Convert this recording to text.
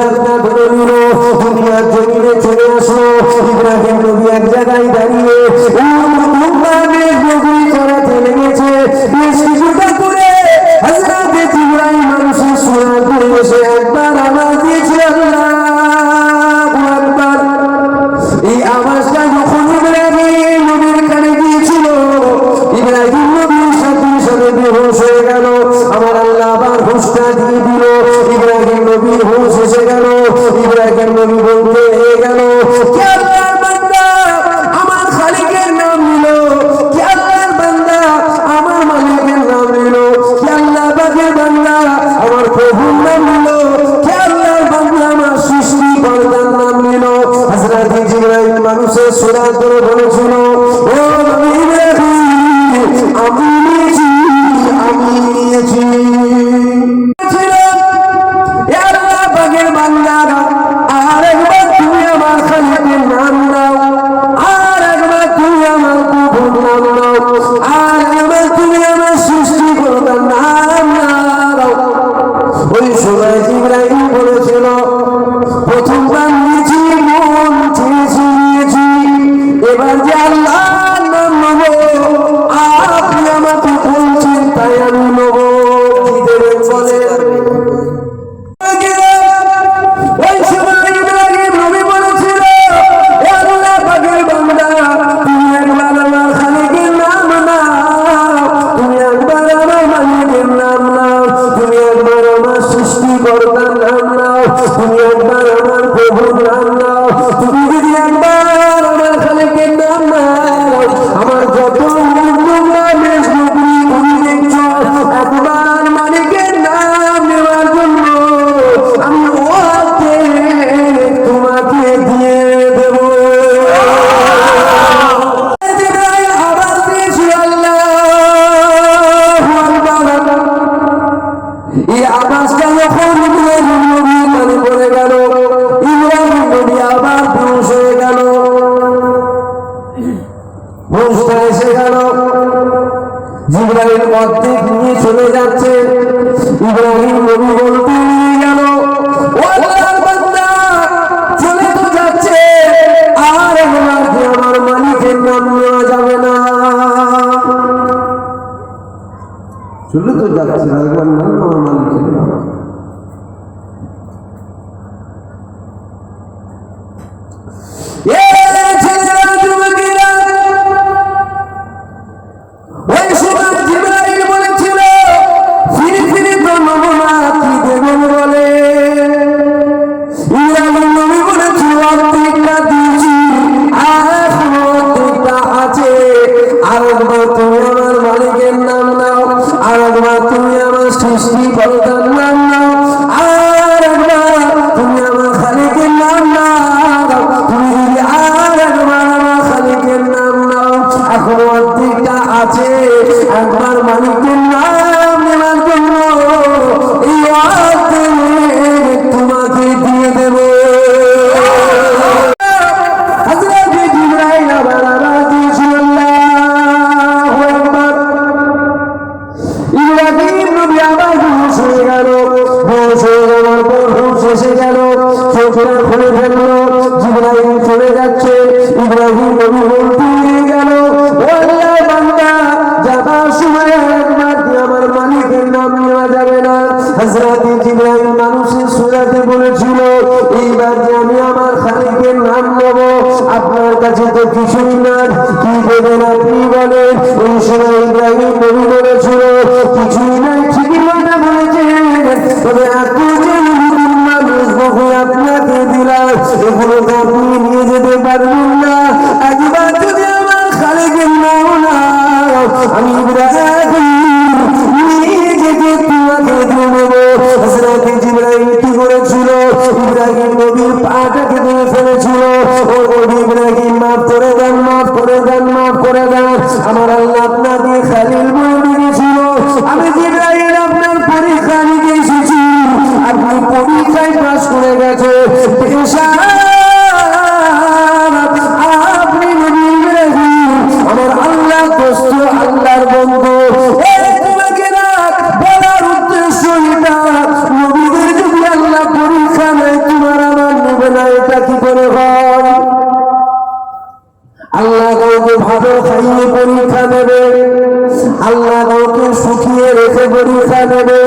যাত্রা করে নিল, দুনিয়ার জমিনে চলে আসলো। ইব্রাহিম নবী এক জায়গায় দাঁড়িয়ে চড়াতে লেগেছে। বেশ কিছুটা করে হযরত ইব্রাহিম মানুষের সুরা করে এসে একবার আওয়াজ দিয়েছে, আল্লাহু আকবার। এই আওয়াজটা যখন ইব্রাহিম নবীর কানে গিয়েছিল, ইব্রাহিম নবীর সাথে সাথে বেহুশ হয়ে গেল। আমার আল্লাহ আবার হুঁশটা দিয়ে দিল, ইব্রাহিম নবীর হুঁশ এসে গেল। ইব্রাহিম নবী বলতে হয়ে গেল, কে আল্লাহর বান্দা আমার খালিকের নাম নিল, কে আল্লাহর বান্দা আমার মালিকের নাম নিল, কে আল্লাহ পাকের বান্দা আমার প্রভুর নাম নিল, কে আল্লাহর বান্দা আমার সৃষ্টিকর্তার নাম নিল। হযরত ইব্রাহিম মানুষের সূরা করে বলেছিল, ও নবী ইব্রাহিম, আমি নিয়েছি আল্লাহ পাকের বান্দারা, আর একবার তুমি আমার খালিকের নাম নাও, আর একবার তুমি আমার প্রভুর নাম নাও, আর একবার তুমি আমার সৃষ্টিকর্তার নাম নাও। ওই সময় ইব্রাহিম বলেছিল, প্রথমবার নিয়েছি মন চেয়েছি নিয়েছি, এবার যে আল্লাহর নাম নেব, আপনি আমাকে বলছেন তাই আমি নেব। কি দেবেন বলে? ওই সময় ইব্রাহিম নবী বলেছিল, আল্লাহ পাকের বান্দা, তুমি একবার আমার খালিকের নাম নাও, তুমি একবার আমার মালিকের নাম নাও, তুমি একবার আমার সৃষ্টিকর্তার নাম নাও, তুমি একবার আমার প্রভুর নাম নাও। তুমি যদি একবার আমার খালিকের নাম নাও, আমার যত একবার মালিকের নাম নেওয়ার জন্য আমি ওকে তোমাকে দিয়ে দেব। আবার দিয়েছি আল্লাহু আকবার। এই আওয়াজটা যখন ইব্রাহিম নবী কানে পড়ে গেল, ইব্রাহিম নবী আবার বেহুশ হয়ে গেল, হুঁশটা এসে গেল। জিবরাইল অর্ধেক নিয়ে চলে যাচ্ছে, ইব্রাহিম নবী বলতে নিয়ে গেল, ও আল্লাহর বান্দা, চলে তো যাচ্ছে, আর একবার কি আমার মালিকের নাম নেওয়া যাবে না? চলে তো যাচ্ছে, একবার নাম আমার মালিকের নাম। সৃষ্টিকর্তার নাম নাও, আর একবার তুমি আমার খালিকের নাম নাও, তুমি যদি আর একবার আমার খালিকের নাম নাও, এখন অর্ধেকটা আছে, একবার মালিকের নাম নেওয়ার জন্য এই অর্ধেক তোমাকে দিয়ে দেব। হযরত জিবরাইল আবার আওয়াজ দিয়েছিল, আল্লাহু আকবার। ইব্রাহিম নবী আবার হুঁশ হয়ে গেল, হুঁশ হয়ে যাওয়ার পর হুঁশ এসে গেল, চোখটা খুলে ফেললো, জিবরাইল চলে যাচ্ছে। ইব্রাহিম নবী বলতে গেল, ও আল্লাহর বান্দা, যাবার সময় একবার কি আমার মালিকের নাম নেওয়া যাবে না? হযরত জিবরাইল মানুষের সূরাতে বলেছিল, এইবার যে আমি আমার খালিকের নাম নেব, আপনার কাছে তো কিছুই না, কি দেবেন আপনি বলেন? ওই সময় ইব্রাহিম নবী বলেছিল, কিছুই নাই, ঠিকই কথা বলেছেন, তবে আপনাকে দিলাম, এগুলো তো আপনি নিয়ে যেতে পারবেন না, একবার যদি আমার খালিকের নাম নাও, আমি নিজেকে তোমাকে দিয়ে নেবো। হযরত জিবরাইল কি করেছিল? ইব্রাহিম নবীর পাটাকে ধরে ফেলেছিল, ও ইব্রাহিম, মাফ করে দেন, মাফ করে দেন, মাফ করে দেন, আমার আল্লাহ আপনাকে খালিল বলে দিয়েছিল, আমি জিবরাইল আপনার পরীক্ষা নিতে এসেছি, আপনি পরীক্ষায় পাস করে গেছে, আপনি নবী ইব্রাহিম আমার আল্লাহ দোস্ত, আল্লাহর বন্ধু। তোমাকে বলার উদ্দেশ্য এটা, নবীদের যদি আল্লাহ পরীক্ষা নেয়, খাইয়ে পরীক্ষা দেবে, আল্লাহ কাউকে শুকিয়ে রেখে পরীক্ষা দেবে।